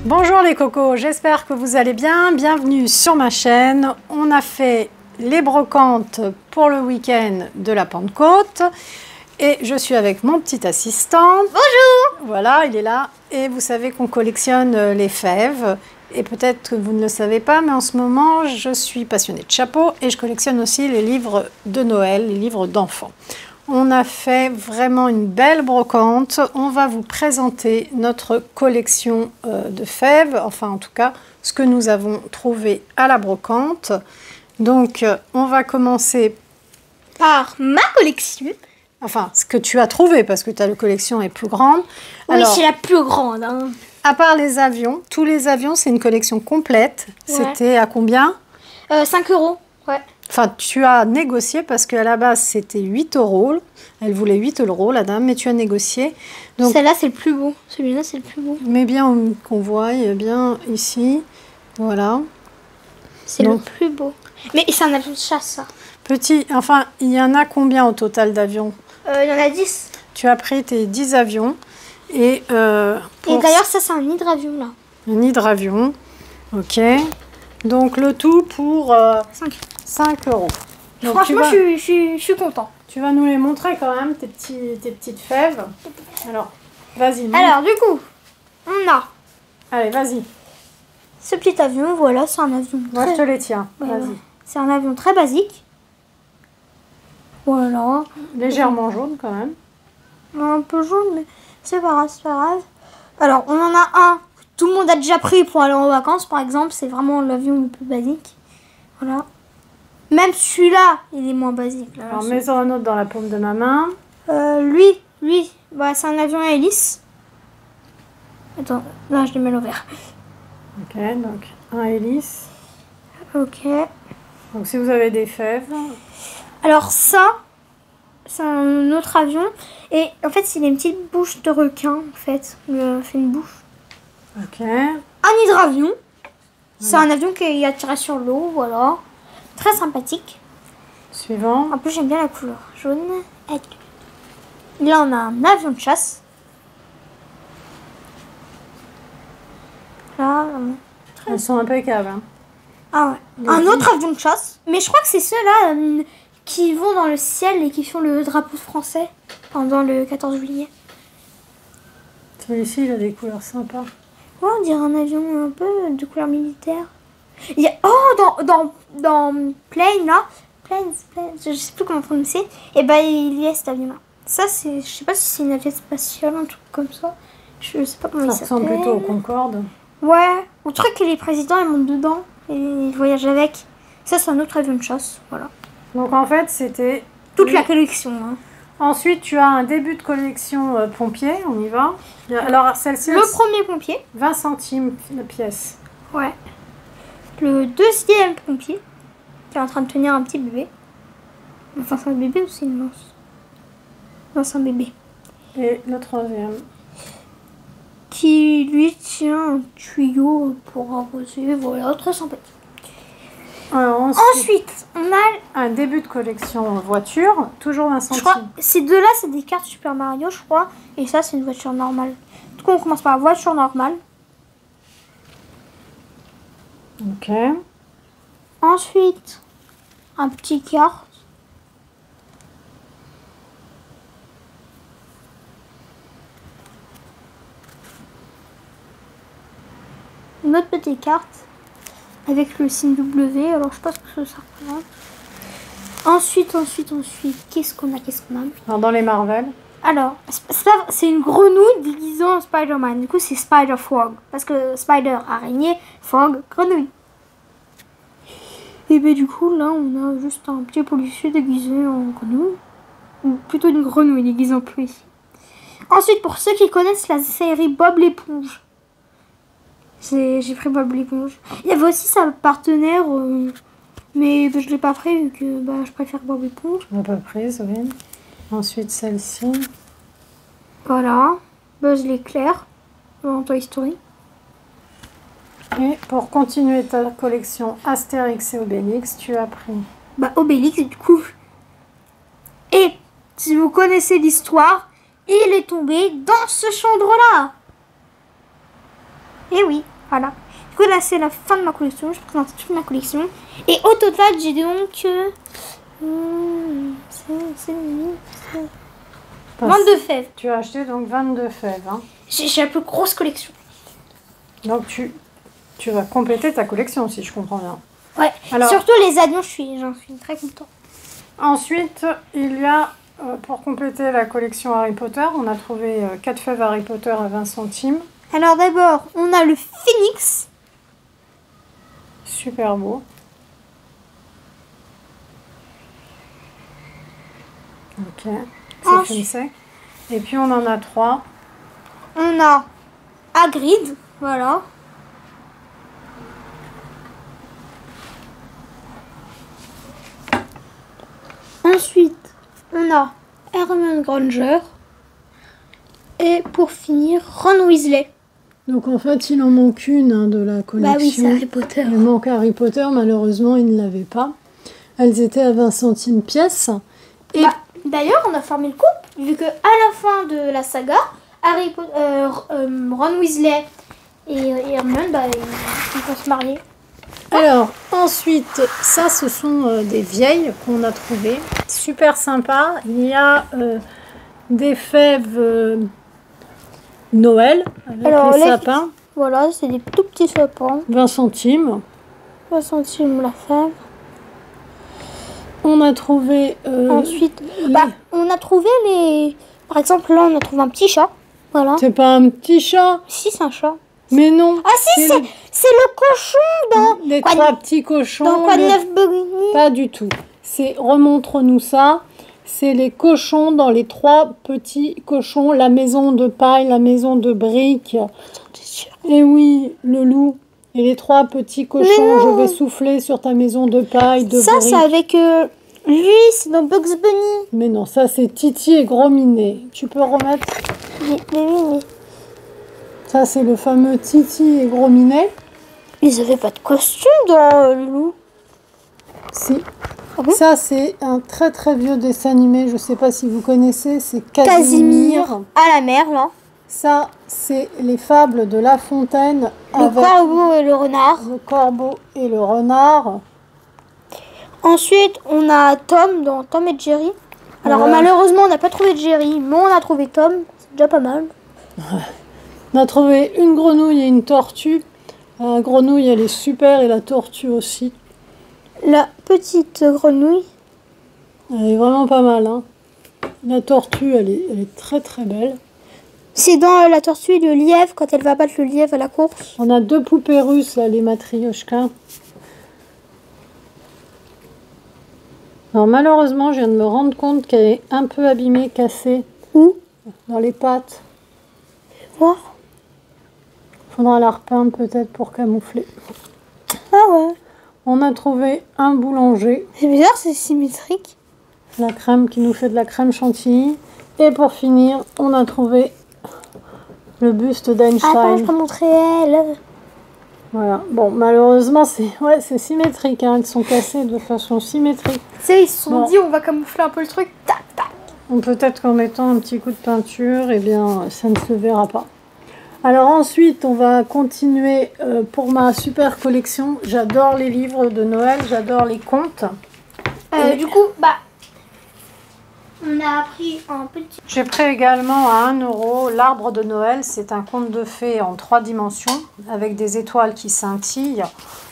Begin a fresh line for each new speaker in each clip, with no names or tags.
Bonjour les cocos, j'espère que vous allez bien. Bienvenue sur ma chaîne. On a fait les brocantes pour le week-end de la Pentecôte et je suis avec mon petit assistant.
Bonjour.
Voilà, il est là. Et vous savez qu'on collectionne les fèves. Et peut-être que vous ne le savez pas, mais en ce moment, je suis passionnée de chapeaux et je collectionne aussi les livres de Noël, les livres d'enfants. On a fait vraiment une belle brocante. On va vous présenter notre collection de fèves, enfin en tout cas, ce que nous avons trouvé à la brocante. Donc, on va commencer
par ma collection.
Enfin, ce que tu as trouvé, parce que ta collection est plus grande.
Oui, c'est la plus grande. Hein.
À part les avions, tous les avions, c'est une collection complète. Ouais. C'était à combien
5 €. Ouais.
Enfin, tu as négocié parce qu'à la base, c'était 8 €. Elle voulait 8 €, la dame, mais tu as négocié.
Donc, celle-là, c'est le plus beau. Celui-là, c'est le plus beau.
Mais bien qu'on voit, bien ici. Voilà.
C'est le plus beau. Mais c'est un avion de chasse, ça.
Petit, enfin, il y en a combien au total d'avions
Il y en a 10.
Tu as pris tes 10 avions. Et
d'ailleurs, ça, c'est un hydravion, là.
Un hydravion. Ok. Donc, le tout pour 5 €. Donc,
franchement, je suis content.
Tu vas nous les montrer quand même, tes petites fèves. Alors, vas-y.
Alors, du coup, on a...
Allez, vas-y.
Ce petit avion, voilà, c'est un avion
Moi, je te les tiens. Vas-y.
C'est un avion très basique. Voilà.
Légèrement jaune, quand même.
Un peu jaune, mais c'est pas grave, c'est pas grave. Alors, on en a un que tout le monde a déjà pris pour aller en vacances, par exemple. C'est vraiment l'avion le plus basique. Voilà. Même celui-là, il est moins basique. Là,
alors, mets-en un autre dans la paume de ma main.
Lui, bah, c'est un avion à hélice. Attends, là, je le mets à l'envers.
Ok, donc un hélice.
Ok.
Donc, si vous avez des fèves...
Alors, ça, c'est un autre avion. Et en fait, il a une petite bouche de requin, en fait. Il fait une bouche.
Ok.
Un hydravion. C'est un avion qui est attiré sur l'eau, voilà. Très sympathique.
Suivant.
En plus, j'aime bien la couleur jaune. Là, on a un avion de chasse. Là,
elles sont impeccables. Hein.
Ah ouais. Un autre avion de chasse. Mais je crois que c'est ceux-là qui vont dans le ciel et qui font le drapeau français pendant le 14 juillet.
Celui-ci, il a des couleurs sympas.
Ouais, on dirait un avion un peu de couleur militaire. Il y a... Oh, dans Plane, là. Plane, je sais plus comment prononcer. Et ben, il y a cet avion-là. Ça, c'est... Je sais pas si c'est une navette spatiale, un truc comme ça. Je sais pas comment il s'appelle.
Ça ressemble plutôt au Concorde.
Ouais. Au truc que les présidents, ils montent dedans. Et ils voyagent avec. Ça, c'est un autre avion de chasse. Voilà.
Donc, en fait, c'était...
toute la collection. Hein.
Ensuite, tu as un début de collection pompier. On y va. Alors, celle-ci...
Le premier pompier.
20 centimes la pièce.
Ouais. Le deuxième pompier. Qui est en train de tenir un petit bébé. Enfin, c'est un bébé ou c'est une lance? Non, c'est un bébé.
Et le troisième.
Qui, lui, tient un tuyau pour arroser. Voilà, très sympathique.
Alors,
ensuite, on a...
un début de collection voiture. Toujours 20 centimes.
Je crois, ces deux-là, c'est des cartes Super Mario, je crois. Et ça, c'est une voiture normale. Du coup, on commence par la voiture normale.
Ok.
Ensuite, un petit carte. Une autre petite carte avec le signe W. Alors, je sais pas ce que ça représente. Ensuite, qu'est-ce qu'on a
Alors, dans les Marvel.
Alors, c'est une grenouille déguisée en Spider-Man. Du coup, c'est Spider-Frog. Parce que Spider, araignée, Frog, grenouille. Et bien, du coup, là, on a juste un petit policier déguisé en grenouille. Ou plutôt une grenouille déguisée en policier. Ensuite, pour ceux qui connaissent la série Bob l'éponge. J'ai pris Bob l'éponge. Il y avait aussi sa partenaire... mais je ne l'ai pas pris vu que je préfère Bob l'éponge.
On n'a pas prise, oui. Ensuite, celle-ci.
Voilà. Buzz l'éclair. Dans Toy Story.
Et pour continuer ta collection Astérix et Obélix, tu as pris...
Obélix, du coup. Et si vous connaissez l'histoire, il est tombé dans ce chambre-là. Et oui. Voilà. Du coup, là, c'est la fin de ma collection. Je présente toute ma collection. Et au total, j'ai donc... 22 fèves.
Tu as acheté donc 22 fèves. Hein.
J'ai la plus grosse collection.
Donc tu vas compléter ta collection si je comprends bien.
Ouais.
Alors,
surtout les avions, j'en suis très content.
Ensuite, il y a, pour compléter la collection Harry Potter, on a trouvé 4 fèves Harry Potter à 20 centimes.
Alors d'abord, on a le Phoenix.
Super beau. Ok, c'est foncé. Et puis on en a 3.
On a Hagrid, voilà. Ensuite, on a Hermione Granger. Et pour finir, Ron Weasley.
Donc en fait, il en manque une hein, de la collection.
Bah oui, c'est Harry Potter.
Il manque Harry Potter, malheureusement, il ne l'avait pas. Elles étaient à 20 centimes pièce. Et
d'ailleurs, on a formé le couple, vu que à la fin de la saga, Ron Weasley et Hermione, ils vont se marier.
Alors, ensuite, ça, ce sont des vieilles qu'on a trouvées. Super sympa. Il y a des fèves Noël avec les sapins.
Voilà, c'est des tout petits sapins.
20 centimes.
20 centimes la fève.
On a trouvé...
Ensuite, on a trouvé les... Par exemple, là, on a trouvé un petit chat. Voilà.
C'est pas un petit chat?
Si, c'est un chat.
Mais non.
Ah si, c'est le cochon dans...
Les 3 petits cochons.
Dans quoi de neuf Bunny?
Pas du tout. Remontre-nous ça. C'est les cochons dans les 3 petits cochons. La maison de paille, la maison de briques. Et oui, le loup. Et les 3 petits cochons. Je vais souffler sur ta maison de paille, de briques.
Ça, c'est avec lui, c'est dans Bugs Bunny.
Mais non, ça c'est Titi et Gros Minet. Tu peux remettre?
Mais.
Ça c'est le fameux Titi et Gros Minet.
Ils avaient pas de costume dans le loup.
Si.
Ah bon?
Ça c'est un très très vieux dessin animé. Je sais pas si vous connaissez. C'est Casimir.
À la mer, là.
Ça c'est les fables de La Fontaine.
Le corbeau et le renard.
Le corbeau et le renard.
Ensuite, on a Tom dans Tom et Jerry. Alors malheureusement, on n'a pas trouvé Jerry, mais on a trouvé Tom. C'est déjà pas mal.
On a trouvé une grenouille et une tortue. La grenouille, elle est super et la tortue aussi.
La petite grenouille.
Elle est vraiment pas mal. Hein. La tortue, elle est très très belle.
C'est dans la tortue et le lièvre, quand elle va battre le lièvre à la course.
On a 2 poupées russes, là, les matrioshkas. Alors malheureusement, je viens de me rendre compte qu'elle est un peu abîmée, cassée.
Où?
Dans les pattes.
Voir.
Faudra la repeindre peut-être pour camoufler.
Ah ouais.
On a trouvé un boulanger.
C'est bizarre, c'est symétrique.
La crème qui nous fait de la crème chantilly. Et pour finir, on a trouvé le buste d'Einstein.
Attends, je peux montrer elle.
Voilà. Bon, malheureusement, c'est symétrique. Hein. Elles sont cassées de façon symétrique.
Tu sais, ils se sont dit, on va camoufler un peu le truc. Tac, tac.
Peut-être qu'en mettant un petit coup de peinture, eh bien, ça ne se verra pas. Alors ensuite, on va continuer pour ma super collection. J'adore les livres de Noël, j'adore les contes.
Du coup, on a pris un petit...
J'ai pris également à 1 € l'Arbre de Noël. C'est un conte de fées en 3 dimensions avec des étoiles qui scintillent.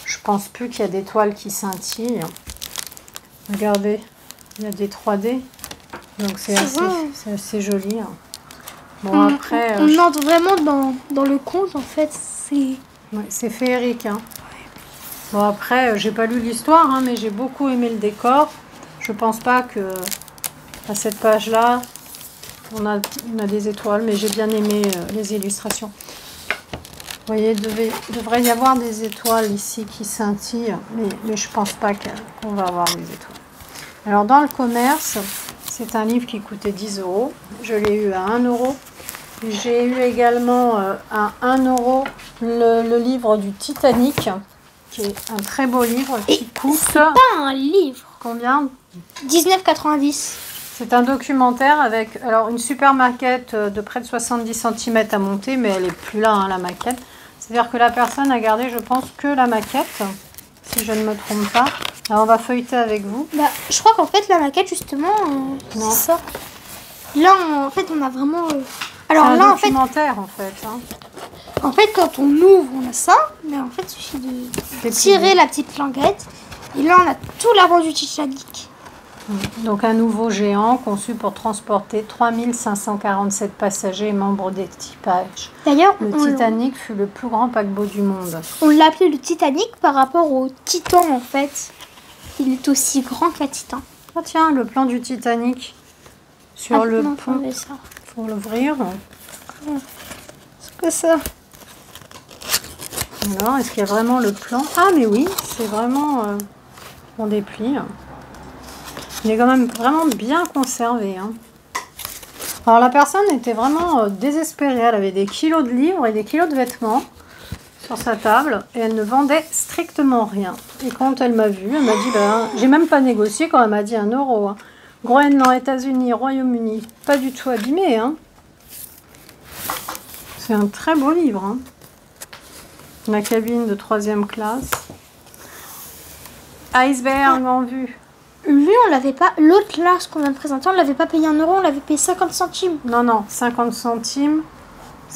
Je pense plus qu'il y a d'étoiles qui scintillent. Regardez, il y a des 3D. Donc c'est assez joli. Hein. Bon, après...
on entre vraiment dans le conte, en fait.
C'est féerique. Hein. Bon, après, j'ai pas lu l'histoire, hein, mais j'ai beaucoup aimé le décor. Je pense pas que... À cette page-là, on a des étoiles, mais j'ai bien aimé les illustrations. Vous voyez, il devrait y avoir des étoiles ici qui scintillent, mais je pense pas qu'on va avoir des étoiles. Alors, dans le commerce, c'est un livre qui coûtait 10 €. Je l'ai eu à 1 €. J'ai eu également à 1 € le livre du Titanic, qui est un très beau livre qui coûte...
C'est pas un livre.
Combien?
19,90 €.
C'est un documentaire avec une super maquette de près de 70 cm à monter, mais elle est plus là, hein, la maquette. C'est-à-dire que la personne a gardé, je pense, que la maquette, si je ne me trompe pas. Alors, on va feuilleter avec vous.
Bah, je crois qu'en fait, la maquette, justement,
Non.
c'est ça. Là, en fait, on a vraiment...
Alors
Alors
là,
là,
en documentaire, en fait. Hein.
en fait, quand on ouvre, on a ça. Mais en fait, il suffit de tirer la petite languette. Et là, on a tout l'avant du Titanic.
Donc, un nouveau géant conçu pour transporter 3547 passagers et membres d'équipage.
D'ailleurs,
Le Titanic fut le plus grand paquebot du monde.
on l'a appelé le Titanic par rapport au Titan, en fait. Il est aussi grand qu'un Titan.
Ah tiens, le plan du Titanic sur le
non,
pont.
ça.
Pour l'ouvrir.
C'est que ça.
Alors, est-ce qu'il y a vraiment le plan? Ah, mais oui, c'est vraiment on déplie. Il est quand même vraiment bien conservé. Hein. Alors, la personne était vraiment désespérée. Elle avait des kilos de livres et des kilos de vêtements sur sa table et elle ne vendait strictement rien. Et quand elle m'a vue, elle m'a dit, ben, j'ai même pas négocié quand elle m'a dit 1 euro. Hein. Groenland, États-Unis, Royaume-Uni, pas du tout abîmé. Hein. C'est un très beau livre. Hein. La cabine de 3e classe. Iceberg en vue.
Lui, on l'avait pas. L'autre, là, ce qu'on vient de présenter, on l'avait pas payé 1 euro, on l'avait payé 50 centimes.
Non, non, 50 centimes.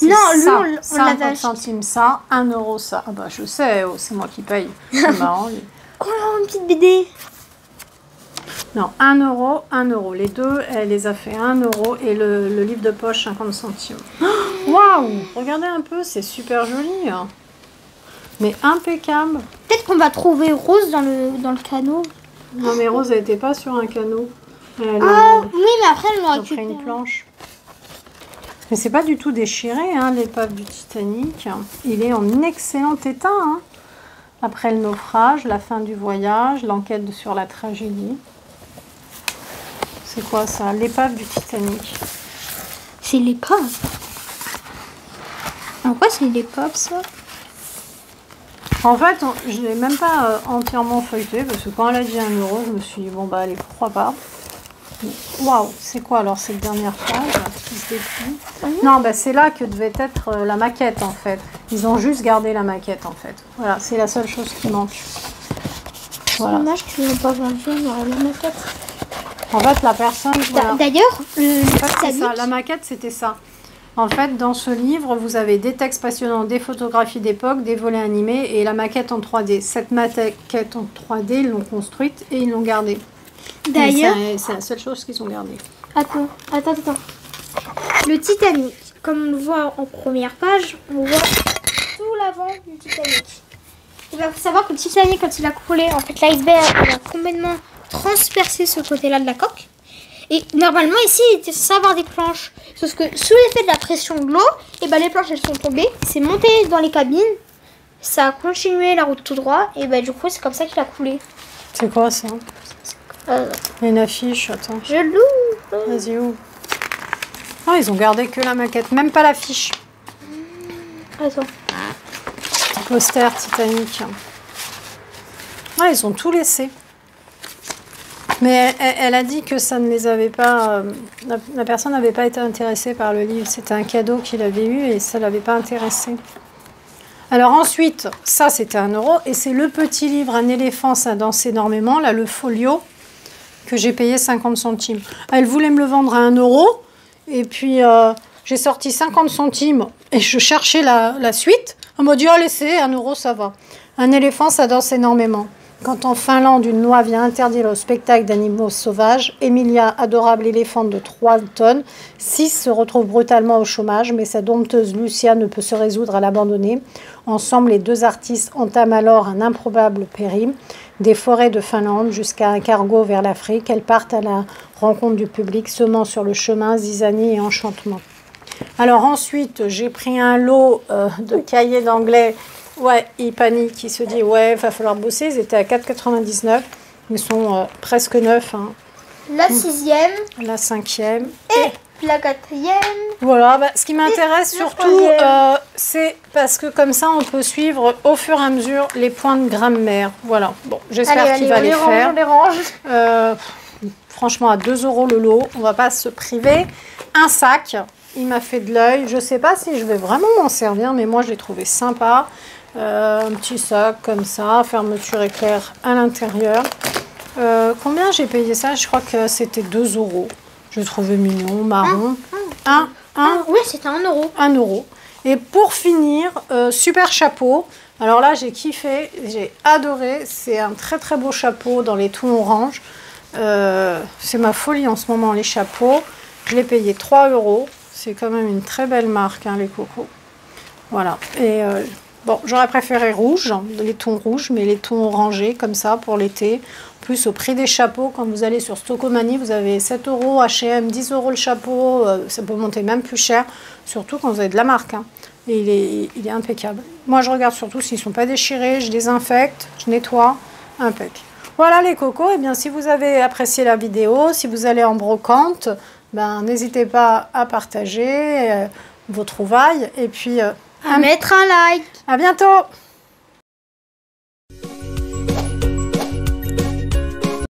Non, lui,
ça.
on l'avait
50
acheté.
centimes ça, 1 euro ça. Ah bah je sais, oh, c'est moi qui paye. C'est marrant. Lui.
Oh là, une petite BD.
Non, 1 euro, 1 euro. Les deux, elle les a fait 1 euro et le livre de poche 50 centimes. Waouh! Regardez un peu, c'est super joli. Hein. Mais impeccable.
Peut-être qu'on va trouver Rose dans le canot.
Non mais Rose, elle n'était pas sur un canot. Elle
Ah oui, mais après, elle
a
m'a
pris
récupéré.
une planche. Mais c'est pas du tout déchiré, hein, l'épave du Titanic. Il est en excellent état. Hein. Après le naufrage, la fin du voyage, l'enquête sur la tragédie. C'est quoi ça? L'épave du Titanic.
C'est l'épave. En quoi c'est l'épave, ça?
En fait, je ne l'ai même pas entièrement feuilleté parce que quand elle a dit 1 euro, je me suis dit, bon bah allez, pourquoi pas. Waouh, c'est quoi alors cette dernière page là, qui se déplie? Non, bah, c'est là que devait être la maquette en fait. Ils ont juste gardé la maquette en fait. Voilà, c'est la seule chose qui manque. Voilà.
C'est dommage qu'ils n'ont pas vendu la maquette.
En fait, la personne... Voilà.
D'ailleurs, le
En fait, c'est
Titanic,
ça. La maquette, c'était ça. En fait, dans ce livre, vous avez des textes passionnants, des photographies d'époque, des volets animés et la maquette en 3D. Cette maquette en 3D, ils l'ont construite et ils l'ont gardée.
d'ailleurs,
C'est la seule chose qu'ils ont gardée.
attends. Le Titanic, comme on le voit en première page, on voit tout l'avant du Titanic. Il faut savoir que le Titanic, quand il a coulé, en fait, l'iceberg il a complètement transpercé ce côté-là de la coque. Et normalement, ici, il était censé avoir des planches. Sauf que sous l'effet de la pression de l'eau, et ben, les planches, elles sont tombées. C'est monté dans les cabines. Ça a continué la route tout droit. Et ben, du coup, c'est comme ça qu'il a coulé.
C'est quoi ça? Il y a une affiche, attends.
Je l'ouvre.
Vas-y, où? Ah, ils ont gardé que la maquette, même pas l'affiche.
Attends.
Poster Titanic. Ah, ils ont tout laissé. Mais elle a dit que ça ne les avait pas... la personne n'avait pas été intéressée par le livre. C'était un cadeau qu'il avait eu et ça ne l'avait pas intéressé. Alors ensuite, ça c'était 1 euro. Et c'est le petit livre Un éléphant, ça danse énormément. Là, le folio, que j'ai payé 50 centimes. Elle voulait me le vendre à 1 euro. Et puis, j'ai sorti 50 centimes et je cherchais la suite. Elle m'a dit, oh, laissez, 1 euro, ça va. Un éléphant, ça danse énormément. Quand en Finlande, une loi vient interdire le spectacle d'animaux sauvages, Emilia, adorable éléphante de 3 tonnes, 6 se retrouve brutalement au chômage, mais sa dompteuse Lucia ne peut se résoudre à l'abandonner. Ensemble, les 2 artistes entament alors un improbable périple, des forêts de Finlande jusqu'à un cargo vers l'Afrique. Elles partent à la rencontre du public, semant sur le chemin zizanie et enchantement. Alors ensuite, j'ai pris un lot de cahiers d'anglais. Ouais, il panique, il se dit, ouais, il va falloir bosser. Ils étaient à 4,99. Ils sont presque neufs. Hein.
La 6e.
La 5e.
Et la 4e.
Voilà, bah, ce qui m'intéresse
Et
surtout,
la
c'est parce que comme ça, on peut suivre au fur et à mesure les points de grammaire. Voilà, bon, j'espère qu'il va les faire.
On les range.
Franchement, à 2 euros le lot, on va pas se priver. Un sac. il m'a fait de l'œil. Je ne sais pas si je vais vraiment m'en servir, mais moi, je l'ai trouvé sympa. Un petit sac comme ça, fermeture éclair à l'intérieur. Combien j'ai payé ça? Je crois que c'était 2 €. Je le trouvais mignon, marron.
Oui, c'était 1 €.
1 €. Et pour finir, super chapeau. Alors là, j'ai kiffé, j'ai adoré. C'est un très très beau chapeau dans les tons orange. C'est ma folie en ce moment, les chapeaux. Je l'ai payé 3 €. C'est quand même une très belle marque, hein, les cocos. Voilà. Et bon, j'aurais préféré rouge, les tons rouges, mais les tons orangés, comme ça, pour l'été. En plus, au prix des chapeaux, quand vous allez sur Stocomanie, vous avez 7 €, H&M, 10 € le chapeau. Ça peut monter même plus cher, surtout quand vous avez de la marque. Hein. Et il est impeccable. Moi, je regarde surtout s'ils ne sont pas déchirés. Je désinfecte, je nettoie. Impec. Voilà les cocos. Et bien, si vous avez apprécié la vidéo, si vous allez en brocante, ben, n'hésitez pas à partager vos trouvailles. Et puis,
À mettre un like.
à bientôt!